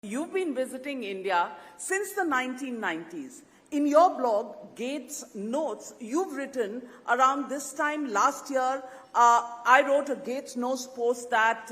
You've been visiting India since the 1990s. In your blog, Gates Notes, you've written around this time last year, I wrote a Gates Notes post that,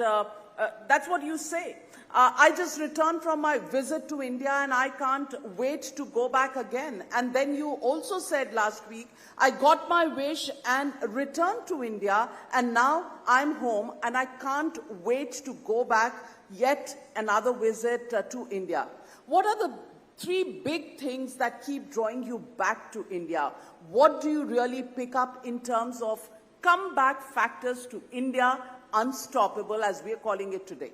that's what you say. I just returned from my visit to India and I can't wait to go back again. And then you also said last week, I got my wish and returned to India and now I'm home and I can't wait to go back yet another visit to India. What are the three big things that keep drawing you back to India? What do you really pick up in terms of comeback factors to India, unstoppable as we are calling it today?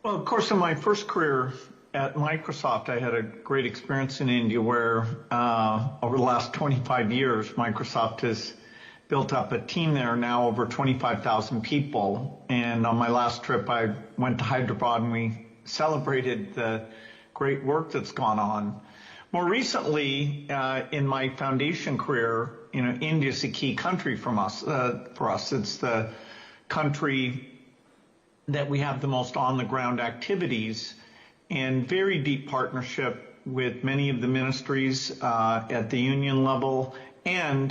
Well, of course, in my first career at Microsoft, I had a great experience in India where over the last 25 years, Microsoft has built up a team there, now over 25,000 people. And on my last trip, I went to Hyderabad and we celebrated the great work that's gone on. More recently, in my foundation career, India is a key country for us. It's the country that we have the most on-the-ground activities and very deep partnership with many of the ministries at the union level and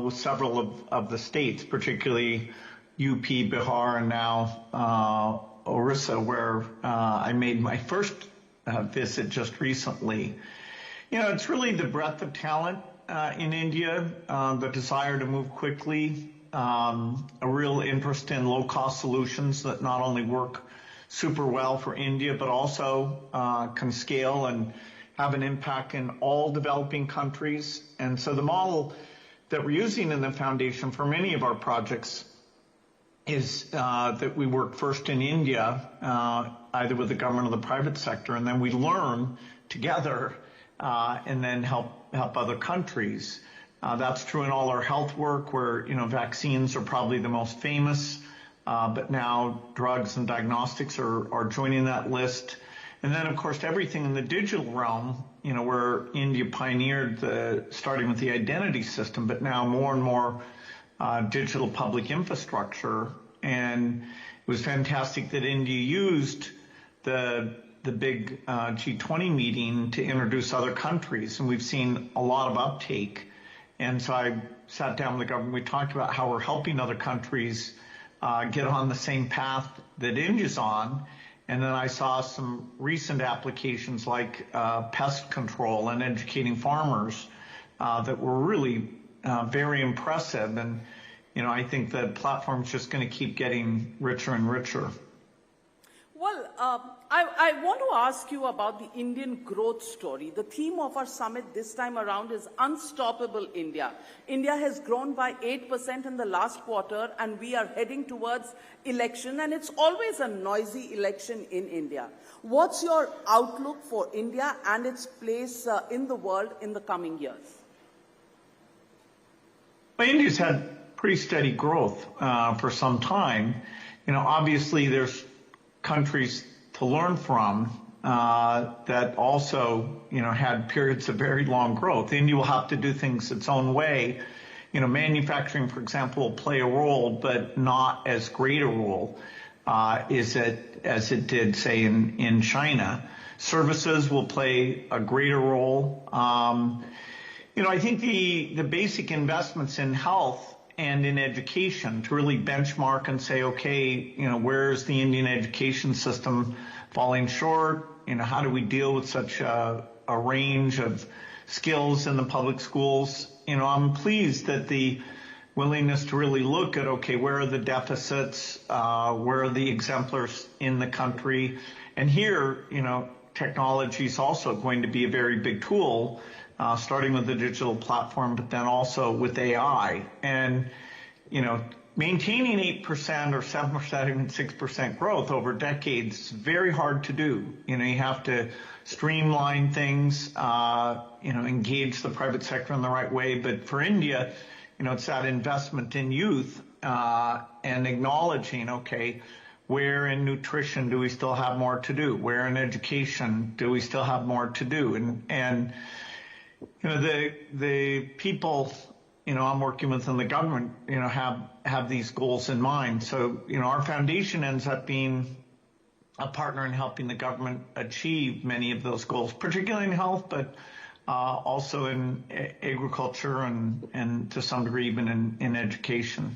with several of the states, particularly UP, Bihar, and now Orissa, where I made my first visit just recently. It's really the breadth of talent in India, the desire to move quickly, a real interest in low-cost solutions that not only work super well for India, but also can scale and have an impact in all developing countries. And so the model that we're using in the foundation for many of our projects is that we work first in India, either with the government or the private sector, and then we learn together and then help other countries. That's true in all our health work where, vaccines are probably the most famous, but now drugs and diagnostics are joining that list. And then, of course, everything in the digital realm, where India pioneered starting with the identity system, but now more and more digital public infrastructure. And it was fantastic that India used the big G20 meeting to introduce other countries. And we've seen a lot of uptake. And so I sat down with the government. We talked about how we're helping other countries get on the same path that India's on. And then I saw some recent applications like pest control and educating farmers that were really very impressive. And, I think the platform is just going to keep getting richer and richer. Well, I want to ask you about the Indian growth story. The theme of our summit this time around is Unstoppable India. India has grown by 8% in the last quarter, and we are heading towards election, and it's always a noisy election in India. What's your outlook for India and its place in the world in the coming years? Well, India's had pretty steady growth for some time. Obviously there's countries to learn from that also, had periods of very long growth. India will have to do things its own way. Manufacturing, for example, will play a role, but not as great a role as it did, say, in China. Services will play a greater role. I think the basic investments in health and in education to really benchmark and say, okay, where's the Indian education system falling short? How do we deal with such a range of skills in the public schools? I'm pleased that the willingness to really look at, okay, where are the deficits? Where are the exemplars in the country? And here, technology is also going to be a very big tool, starting with the digital platform, but then also with AI. And, maintaining 8% or 7%, even 6% growth over decades is very hard to do. You have to streamline things, engage the private sector in the right way. But for India, it's that investment in youth and acknowledging, okay, where in nutrition do we still have more to do? Where in education do we still have more to do? And the people I'm working with in the government, have these goals in mind. So, our foundation ends up being a partner in helping the government achieve many of those goals, particularly in health, but also in agriculture and to some degree even in education.